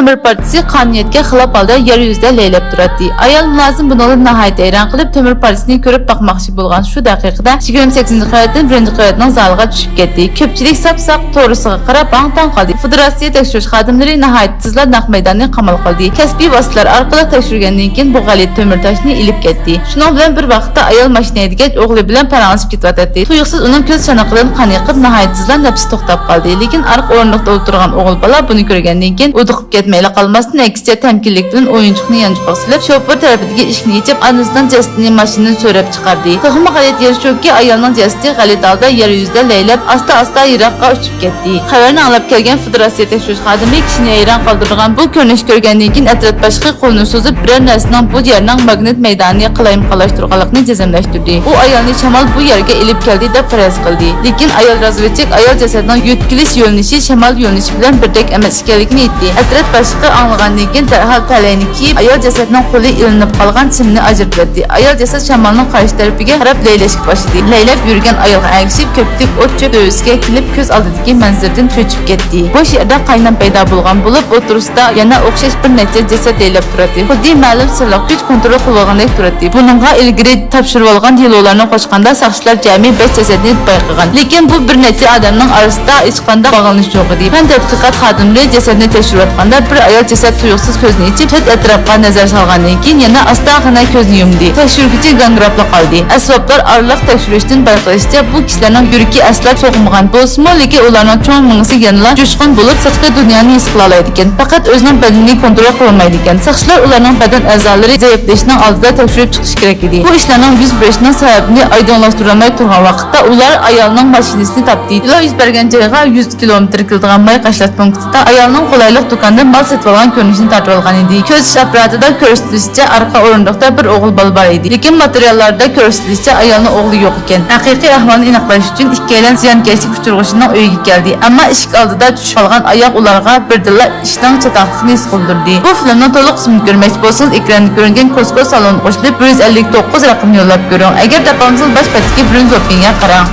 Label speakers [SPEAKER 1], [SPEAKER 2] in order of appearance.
[SPEAKER 1] Kömür partisi qonuniyatga xilof holda yer yuzida laylab turadi. Ayol mulozim buni nihoyat hayron qilib, Kömür partisini ko'rib boqmoqchi bo'lgan shu daqiqada 28-qavatdan 1-qavatning zaliga tushib ketdi. Ko'pchilik sap-saq to'g'risiga qarab bang-tang qoldi. Federatsiya tekshirish xodimlari nihoyat tezla naq maydonni qamal qildi. Kasbiy vositalar orqali tekshirgandan keyin bu g'alit temir toshni ilib ketdi. Shuning bilan bir vaqtda ayol mashinaga yetgach o'g'li bilan paranglashib ketyapti. Tuyuqsiz uning ko'z chanoqidan qon yiqib nihoyat tezla nafsi to'xtab qoldi. Lekin ariq o'rindiqda o'tirgan o'g'il bola buni ko'rgandan keyin udiqib ketmayla qolmasdan aksincha tamkinlik bilan o'yinchoqni yanchiqqa silib, shoför tarafidagi eshikni yechib, anasidan jasadini mashinadan so'rab chiqardi. To'g'ri g'alit yer shuki, ayolning jasadi g'alit holda yer yuzida laylab, asta-asta yiroqqa uchib ketdi. Xabarni anglab kelgan federatsiya tekshirish xodimi kishini hayron qoldirgan bu ko'rinish ko'rgandan keyin atrofga boshqa qo'lini so'zib, biror narsaning bu yerning magnit maydonini qalayim-qalashtirganligini jazmlashtirdi. U ayolni shamol bu yerga ilib keldi deb faraz qildi. Lekin ayol razvedchik ayol jasadining yo'tkilish yo'linishi shamol yo'linishi bilan birdek emas ekanligini aytdi. Atrof boshqa anglagandan keyin darhol palayni kiyib, ayol jasadining qo'li ilinib qolgan simni ajratdi. Ayol jasad shamolning qarshi tarafiga qarab laylashga boshladi. Laylab yurgan ayolga agishib, ko'ptik o't cho'p dövizga kelib ko'z oldidagi manzardan cho'chib ketdi. Bu yerda qaynam paydo bo'lgan bo'lib, o'tirisda yana o'xshash bir necha jasad laylab turadi. Xuddi ma'lum sirliq kuch kontrol qilgandek turadi. Buningga ilgari topshirib olgan delolarni qo'shganda soqchilar jami 5 jasadni payqagan. Lekin bu bir necha odamning orasida hech qanday bog'lanish yo'q edi. Fan tadqiqot xodimlari jasadni tekshirayotganda bir ayol jasad tuyuqsiz ko'zni yechib, chet atrofga nazar solgandan keyin yana asta-g'ina ko'zni yumdi. Tekshiruvchi gangrabla qoldi. Asboblar oraliq tekshirishdan bayqalishcha bu kishilarning yuragi asla cho'qmagan bo'lsa-mu, lekin ularning cho'ng mingsi yanada jo'shqin bo'lib, sirtqi dunyoni his qila oladi ekan. Faqat o'zining badanini kontrol qila olmaydi ekan. Soqchilar ularning badan a'zolari zaiflashishining oldida tekshirib chiqish kerak edi. Bu ishlarning yuz berishining sababini oydinlashtirilmay turgan vaqtda ular ayolning mashinasini topdi. Ilo yuz bergan joyga 100 kilometr keladigan may qashlash punktida ayolning qulaylik do'kondan mal sotib olgan ko'rinishini tortib olgan edi. Ko'z apparatida ko'rsatilishicha arqa o'rindiqda bir o'g'il bola bor edi. Lekin materiallarda ko'rsatilishicha ayolning o'g'li yo'q ekan. Haqiqiy ahvolni aniqlash uchun ikkalan ziyonkashlik uchirg'uchining uyiga keldi. Ammo eshik oldida tushib qolgan oyoq ularga birdilla ishning chataqligini his qildirdi. Bu filmning to'liq qismini ko'rmoqchi bo'lsangiz, ekranda ko'ringan Kosko salon qo'shilib 159 raqamni yo'llab ko'ring. Agar topolmasangiz bosh patga birinchi opinga qarang.